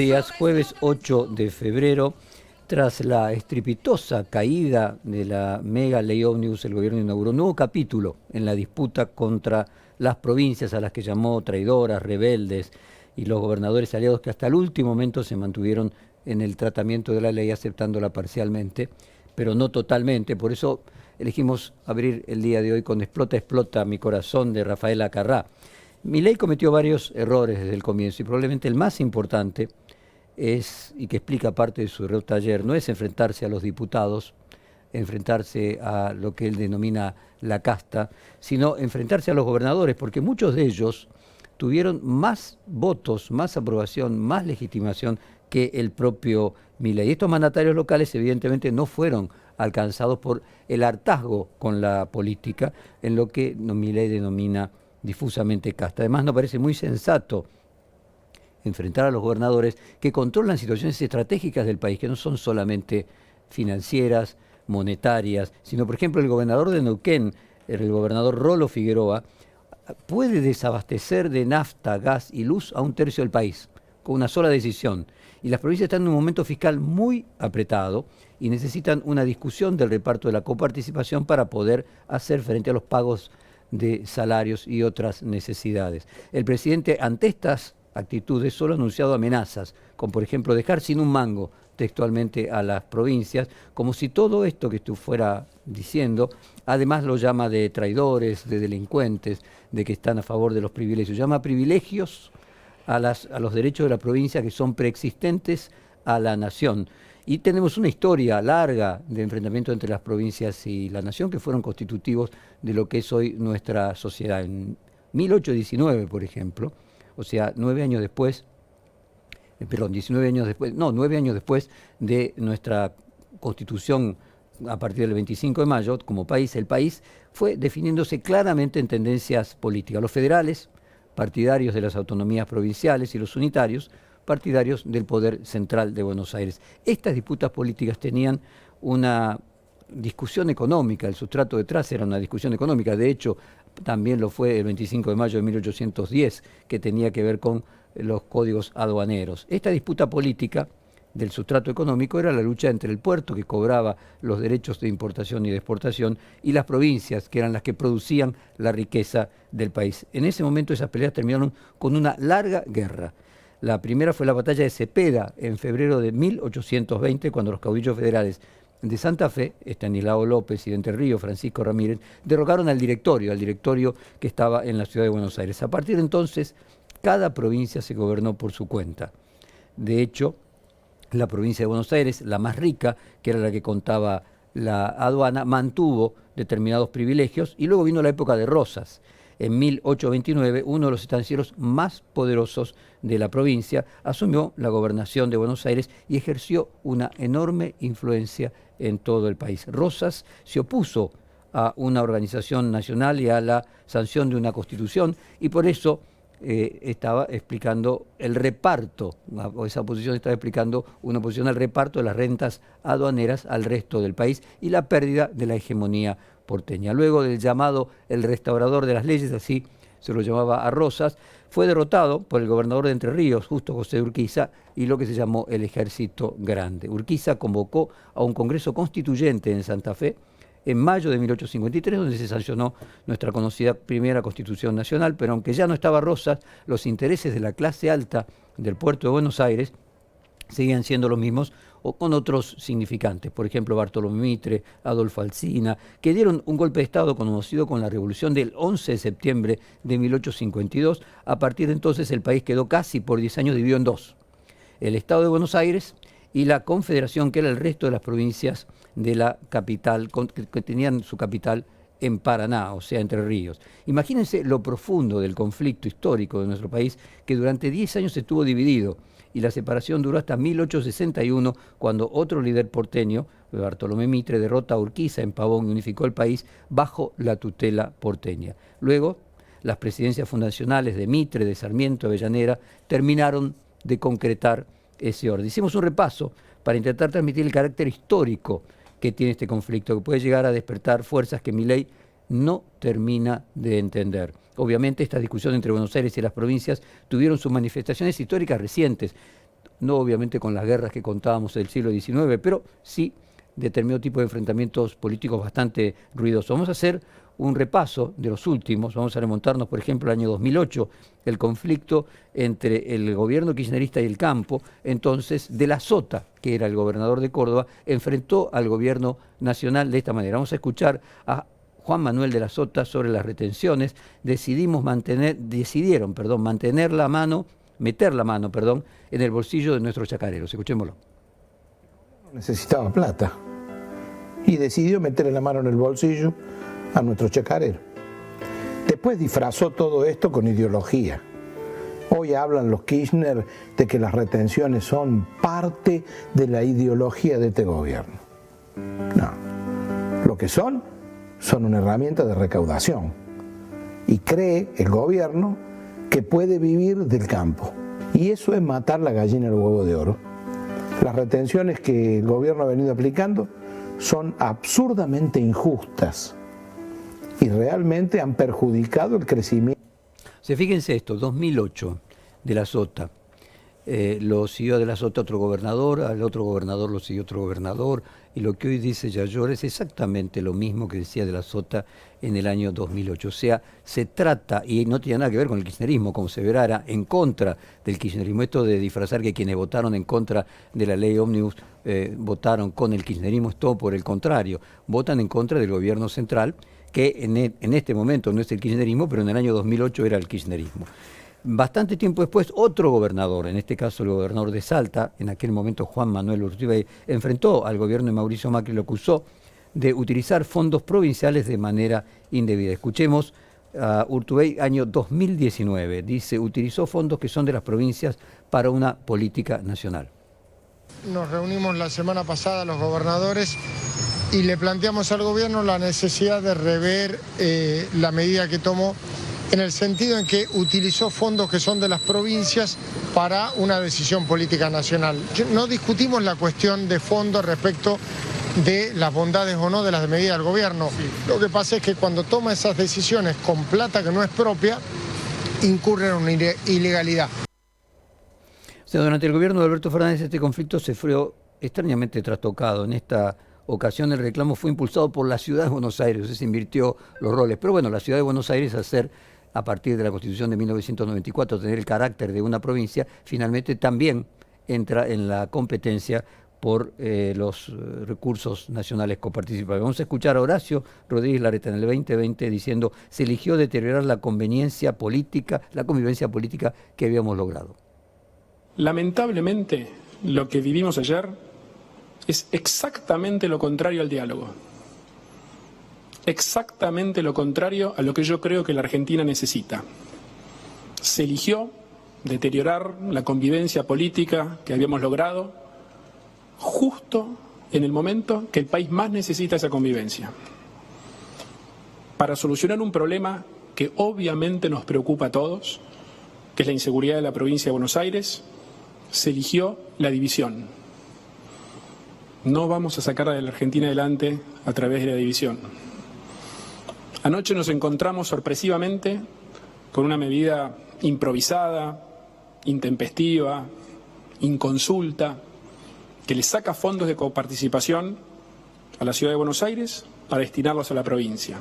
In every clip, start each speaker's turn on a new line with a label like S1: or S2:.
S1: Días, jueves 8 de febrero, tras la estrepitosa caída de la mega ley ómnibus, el gobierno inauguró un nuevo capítulo en la disputa contra las provincias a las que llamó traidoras, rebeldes, y los gobernadores aliados que hasta el último momento se mantuvieron en el tratamiento de la ley aceptándola parcialmente, pero no totalmente. Por eso elegimos abrir el día de hoy con Explota, explota mi corazón de Rafael Acarrá. Milei cometió varios errores desde el comienzo y probablemente el más importante es, y que explica parte de su derrota ayer, no es enfrentarse a los diputados, enfrentarse a lo que él denomina la casta, sino enfrentarse a los gobernadores, porque muchos de ellos tuvieron más votos, más aprobación, más legitimación que el propio Milei. Estos mandatarios locales evidentemente no fueron alcanzados por el hartazgo con la política, en lo que Milei denomina difusamente casta. Además, nos parece muy sensato enfrentar a los gobernadores que controlan situaciones estratégicas del país, que no son solamente financieras, monetarias, sino, por ejemplo, el gobernador de Neuquén, el gobernador Rolo Figueroa, puede desabastecer de nafta, gas y luz a un tercio del país, con una sola decisión. Y las provincias están en un momento fiscal muy apretado y necesitan una discusión del reparto de la coparticipación para poder hacer frente a los pagos de salarios y otras necesidades. El presidente, ante estas actitudes, solo ha anunciado amenazas, como por ejemplo dejar sin un mango textualmente a las provincias, como si todo esto que tú fuera diciendo, además lo llama de traidores, de delincuentes, de que están a favor de los privilegios. Llama privilegios a los derechos de la provincia que son preexistentes a la nación. Y tenemos una historia larga de enfrentamiento entre las provincias y la nación que fueron constitutivos de lo que es hoy nuestra sociedad. En 1819, por ejemplo, o sea, 9 años después, 9 años después de nuestra constitución a partir del 25 de mayo, como país, el país fue definiéndose claramente en tendencias políticas. Los federales, partidarios de las autonomías provinciales, y los unitarios, partidarios del poder central de Buenos Aires. Estas disputas políticas tenían una discusión económica, el sustrato detrás era una discusión económica, de hecho también lo fue el 25 de mayo de 1810, que tenía que ver con los códigos aduaneros. Esta disputa política del sustrato económico era la lucha entre el puerto, que cobraba los derechos de importación y de exportación, y las provincias, que eran las que producían la riqueza del país. En ese momento esas peleas terminaron con una larga guerra. La primera fue la batalla de Cepeda en febrero de 1820, cuando los caudillos federales de Santa Fe, Estanislao López y de Entre Ríos, Francisco Ramírez, derrocaron al directorio que estaba en la ciudad de Buenos Aires. A partir de entonces, cada provincia se gobernó por su cuenta. De hecho, la provincia de Buenos Aires, la más rica, que era la que contaba la aduana, mantuvo determinados privilegios, y luego vino la época de Rosas. En 1829, uno de los estancieros más poderosos de la provincia asumió la gobernación de Buenos Aires y ejerció una enorme influencia en todo el país. Rosas se opuso a una organización nacional y a la sanción de una constitución, y por eso estaba explicando el reparto, o esa oposición estaba explicando una oposición al reparto de las rentas aduaneras al resto del país y la pérdida de la hegemonía porteña. Luego del llamado el restaurador de las leyes, así se lo llamaba a Rosas, fue derrotado por el gobernador de Entre Ríos, Justo José de Urquiza, y lo que se llamó el Ejército Grande. Urquiza convocó a un congreso constituyente en Santa Fe en mayo de 1853, donde se sancionó nuestra conocida primera Constitución Nacional, pero aunque ya no estaba Rosas, los intereses de la clase alta del puerto de Buenos Aires seguían siendo los mismos, o con otros significantes, por ejemplo Bartolomé Mitre, Adolfo Alsina, que dieron un golpe de Estado conocido con la revolución del 11 de septiembre de 1852. A partir de entonces el país quedó casi por 10 años dividido en dos: el Estado de Buenos Aires y la Confederación, que era el resto de las provincias de la capital, que tenían su capital en Paraná, o sea, Entre Ríos. Imagínense lo profundo del conflicto histórico de nuestro país, que durante 10 años estuvo dividido, y la separación duró hasta 1861, cuando otro líder porteño, Bartolomé Mitre, derrota a Urquiza en Pavón y unificó el país bajo la tutela porteña. Luego, las presidencias fundacionales de Mitre, de Sarmiento, de Avellaneda, terminaron de concretar ese orden. Hicimos un repaso para intentar transmitir el carácter histórico que tiene este conflicto, que puede llegar a despertar fuerzas que Milei no termina de entender. Obviamente esta discusión entre Buenos Aires y las provincias tuvieron sus manifestaciones históricas recientes. no obviamente con las guerras que contábamos del siglo XIX, pero sí determinado tipo de enfrentamientos políticos bastante ruidosos. Vamos a hacer un repaso de los últimos, vamos a remontarnos, por ejemplo, al año 2008, el conflicto entre el gobierno kirchnerista y el campo. Entonces, de la Sota, que era el gobernador de Córdoba, enfrentó al gobierno nacional de esta manera. Vamos a escuchar a Juan Manuel de la Sota sobre las retenciones. Decidieron meter la mano, en el bolsillo de nuestros chacareros. Escuchémoslo.
S2: Necesitaba plata y decidió meterle la mano en el bolsillo a nuestro chacarero. Después disfrazó todo esto con ideología. Hoy hablan los Kirchner de que las retenciones son parte de la ideología de este gobierno. No, lo que son una herramienta de recaudación. Y cree el gobierno que puede vivir del campo. Y eso es matar la gallina del huevo de oro. Las retenciones que el gobierno ha venido aplicando son absurdamente injustas y realmente han perjudicado el crecimiento.
S1: Fíjense esto, 2008, de la Sota. Lo siguió de la Sota otro gobernador, al otro gobernador lo siguió otro gobernador, y lo que hoy dice Yayor es exactamente lo mismo que decía de la Sota en el año 2008. O sea, se trata, y no tiene nada que ver con el kirchnerismo, como se verá, era en contra del kirchnerismo. Esto de disfrazar que quienes votaron en contra de la ley ómnibus votaron con el kirchnerismo, es todo por el contrario. Votan en contra del gobierno central, que en este momento no es el kirchnerismo, pero en el año 2008 era el kirchnerismo. Bastante tiempo después, otro gobernador, en este caso el gobernador de Salta, en aquel momento Juan Manuel Urtubey, enfrentó al gobierno de Mauricio Macri y lo acusó de utilizar fondos provinciales de manera indebida. Escuchemos a Urtubey, año 2019. Dice, utilizó fondos que son de las provincias para una política nacional.
S3: Nos reunimos la semana pasada los gobernadores y le planteamos al gobierno la necesidad de rever la medida que tomó, en el sentido en que utilizó fondos que son de las provincias para una decisión política nacional. No discutimos la cuestión de fondo respecto de las bondades o no de las medidas del gobierno. Sí. Lo que pasa es que cuando toma esas decisiones con plata que no es propia, incurre en una ilegalidad.
S1: O sea, durante el gobierno de Alberto Fernández este conflicto se fue extrañamente trastocado. En esta ocasión el reclamo fue impulsado por la Ciudad de Buenos Aires, se invirtió los roles. Pero bueno, la Ciudad de Buenos Aires, a partir de la Constitución de 1994, tener el carácter de una provincia, finalmente también entra en la competencia por los recursos nacionales coparticipables. Vamos a escuchar a Horacio Rodríguez Larreta en el 2020 diciendo: se eligió deteriorar la convivencia política que habíamos logrado.
S4: Lamentablemente, lo que vivimos ayer es exactamente lo contrario al diálogo. Exactamente lo contrario a lo que yo creo que la Argentina necesita. Se eligió deteriorar la convivencia política que habíamos logrado justo en el momento que el país más necesita esa convivencia. Para solucionar un problema que obviamente nos preocupa a todos, que es la inseguridad de la provincia de Buenos Aires, se eligió la división. No vamos a sacar a la Argentina adelante a través de la división. Anoche nos encontramos sorpresivamente con una medida improvisada, intempestiva, inconsulta, que le saca fondos de coparticipación a la Ciudad de Buenos Aires para destinarlos a la provincia.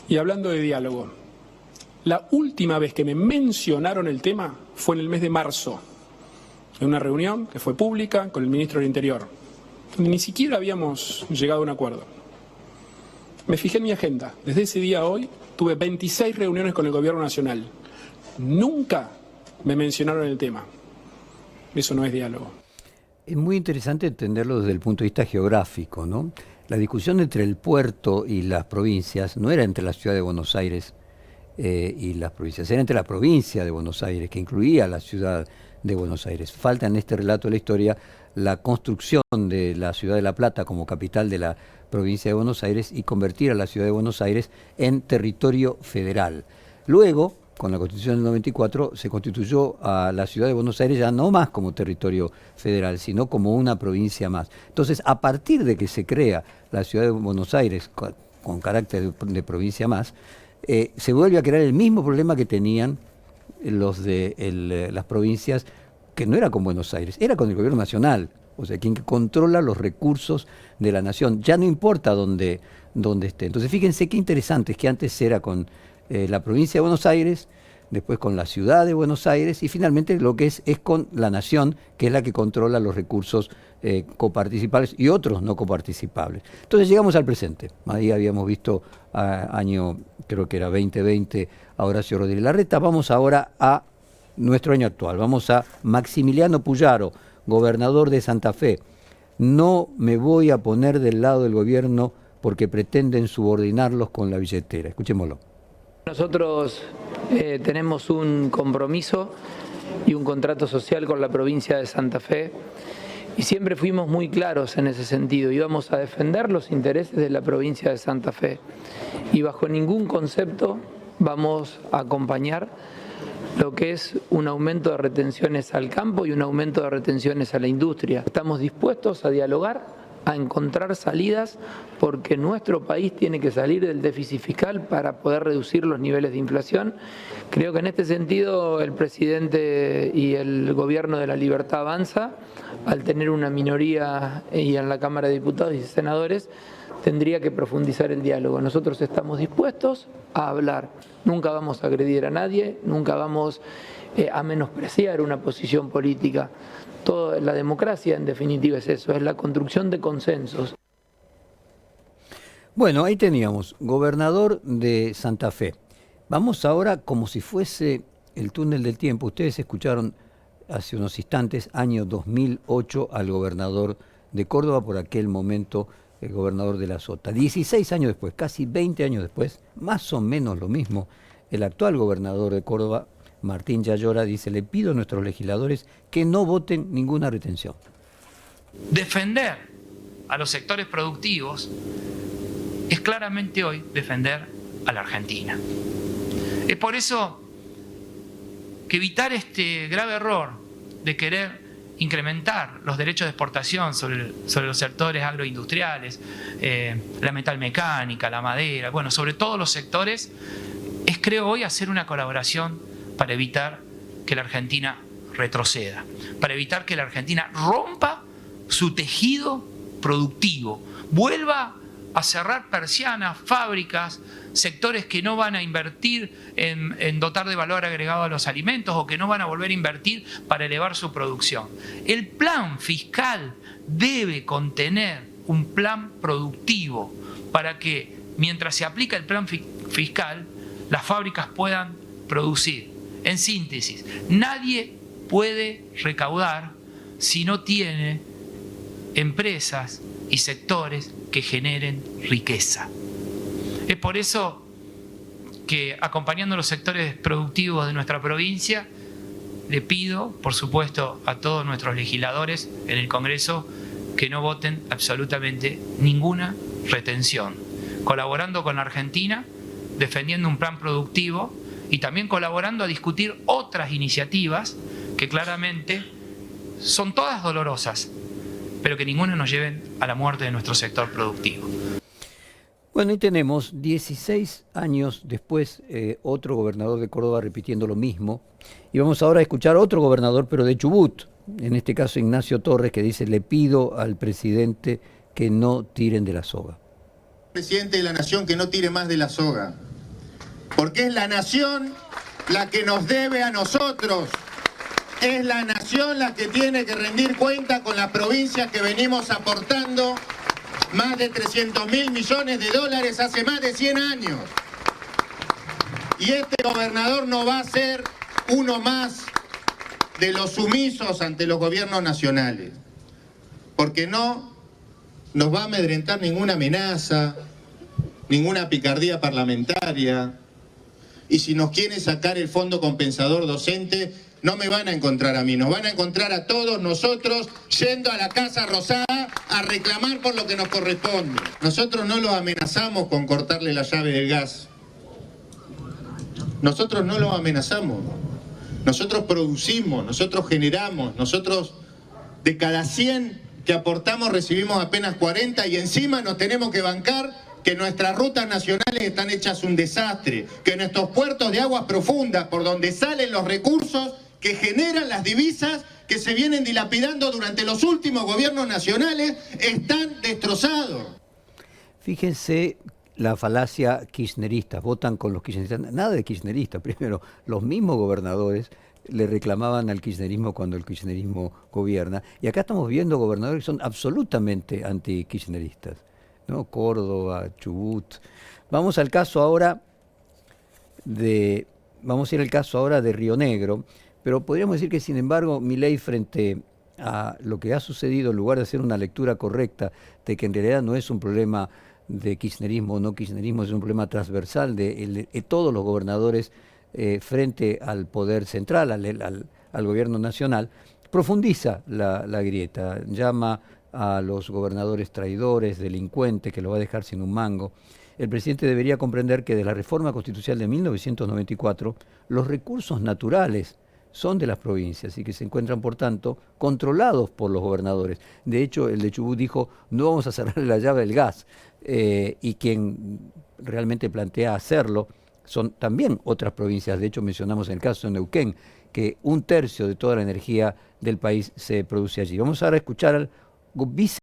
S4: Y hablando de diálogo, la última vez que me mencionaron el tema fue en el mes de marzo, en una reunión que fue pública con el ministro del Interior, donde ni siquiera habíamos llegado a un acuerdo. Me fijé en mi agenda. Desde ese día a hoy tuve 26 reuniones con el Gobierno Nacional. Nunca me mencionaron el tema. Eso no es diálogo.
S1: Es muy interesante entenderlo desde el punto de vista geográfico, ¿no? La discusión entre el puerto y las provincias no era entre la Ciudad de Buenos Aires y las provincias, era entre la provincia de Buenos Aires, que incluía la Ciudad de Buenos Aires. Falta en este relato de la historia la construcción de la Ciudad de La Plata como capital de la provincia de Buenos Aires y convertir a la Ciudad de Buenos Aires en territorio federal. Luego, con la Constitución del 94, se constituyó a la Ciudad de Buenos Aires ya no más como territorio federal, sino como una provincia más. Entonces, a partir de que se crea la Ciudad de Buenos Aires con carácter de provincia más, se vuelve a crear el mismo problema que tenían los de las provincias que no era con Buenos Aires, era con el gobierno nacional, o sea, quien controla los recursos de la nación, ya no importa dónde esté. Entonces fíjense qué interesante, es que antes era con la provincia de Buenos Aires, después con la ciudad de Buenos Aires y finalmente lo que es con la nación, que es la que controla los recursos coparticipables y otros no coparticipables. Entonces llegamos al presente. Ahí habíamos visto año, creo que era 2020, a Horacio Rodríguez Larreta. Vamos ahora a nuestro año actual. Vamos a Maximiliano Puyaro, gobernador de Santa Fe. No me voy a poner del lado del gobierno porque pretenden subordinarlos con la billetera. Escuchémoslo.
S5: Nosotros tenemos un compromiso y un contrato social con la provincia de Santa Fe y siempre fuimos muy claros en ese sentido. Íbamos a defender los intereses de la provincia de Santa Fe y bajo ningún concepto vamos a acompañar lo que es un aumento de retenciones al campo y un aumento de retenciones a la industria. Estamos dispuestos a dialogar, a encontrar salidas, porque nuestro país tiene que salir del déficit fiscal para poder reducir los niveles de inflación. Creo que en este sentido el presidente y el gobierno de la Libertad Avanza, al tener una minoría y en la Cámara de Diputados y Senadores, tendría que profundizar el diálogo. Nosotros estamos dispuestos a hablar. Nunca vamos a agredir a nadie, nunca vamos a menospreciar una posición política. Toda la democracia, en definitiva, es eso, es la construcción de consensos.
S1: Bueno, ahí teníamos, gobernador de Santa Fe. Vamos ahora como si fuese el túnel del tiempo. Ustedes escucharon hace unos instantes, año 2008, al gobernador de Córdoba, por aquel momento el gobernador de la Sota. 16 años después, casi 20 años después, más o menos lo mismo, el actual gobernador de Córdoba, Martín Yayora, dice: le pido a nuestros legisladores que no voten ninguna retención.
S6: Defender a los sectores productivos es claramente hoy defender a la Argentina. Es por eso que evitar este grave error de querer incrementar los derechos de exportación sobre los sectores agroindustriales, la metalmecánica, la madera, bueno, sobre todos los sectores, es, creo hoy, hacer una colaboración para evitar que la Argentina retroceda, para evitar que la Argentina rompa su tejido productivo, vuelva a cerrar persianas, fábricas, sectores que no van a invertir en dotar de valor agregado a los alimentos o que no van a volver a invertir para elevar su producción. El plan fiscal debe contener un plan productivo para que, mientras se aplica el plan fiscal, las fábricas puedan producir. En síntesis, nadie puede recaudar si no tiene empresas y sectores que generen riqueza. Es por eso que, acompañando a los sectores productivos de nuestra provincia, le pido, por supuesto, a todos nuestros legisladores en el Congreso que no voten absolutamente ninguna retención, colaborando con la Argentina, defendiendo un plan productivo y también colaborando a discutir otras iniciativas que claramente son todas dolorosas, pero que ninguna nos lleven a la muerte de nuestro sector productivo.
S1: Bueno, y tenemos 16 años después otro gobernador de Córdoba repitiendo lo mismo. Y vamos ahora a escuchar otro gobernador, pero de Chubut, en este caso Ignacio Torres, que dice: le pido al presidente que no tiren de la soga.
S7: Presidente de la Nación, que no tire más de la soga, porque es la Nación la que nos debe a nosotros, es la Nación la que tiene que rendir cuenta con la provincia que venimos aportando más de 300.000 millones de dólares hace más de 100 años. Y este gobernador no va a ser uno más de los sumisos ante los gobiernos nacionales, porque no nos va a amedrentar ninguna amenaza, ninguna picardía parlamentaria. Y si nos quieren sacar el fondo compensador docente, no me van a encontrar a mí, nos van a encontrar a todos nosotros yendo a la Casa Rosada a reclamar por lo que nos corresponde. Nosotros no los amenazamos con cortarle la llave del gas. Nosotros no los amenazamos. Nosotros producimos, nosotros generamos, nosotros de cada 100 que aportamos recibimos apenas 40 y encima nos tenemos que bancar que nuestras rutas nacionales están hechas un desastre, que nuestros puertos de aguas profundas, por donde salen los recursos que generan las divisas que se vienen dilapidando durante los últimos gobiernos nacionales están destrozados.
S1: Fíjense la falacia kirchnerista, votan con los kirchneristas, nada de kirchnerista. Primero, los mismos gobernadores le reclamaban al kirchnerismo cuando el kirchnerismo gobierna, y acá estamos viendo gobernadores que son absolutamente anti-kirchneristas, ¿no? Córdoba, Chubut. Vamos al caso ahora vamos a ir al caso ahora de Río Negro, pero podríamos decir que, sin embargo, Milei, frente a lo que ha sucedido, en lugar de hacer una lectura correcta de que en realidad no es un problema de kirchnerismo o no kirchnerismo, es un problema transversal de todos los gobernadores frente al poder central, al gobierno nacional, profundiza la grieta, llama a los gobernadores traidores, delincuentes, que lo va a dejar sin un mango. El presidente debería comprender que de la reforma constitucional de 1994, los recursos naturales son de las provincias y que se encuentran, por tanto, controlados por los gobernadores. De hecho, el de Chubut dijo, no vamos a cerrar la llave del gas, y quien realmente plantea hacerlo son también otras provincias. De hecho, mencionamos en el caso de Neuquén, que 1/3 de toda la energía del país se produce allí. Vamos ahora a escuchar al vice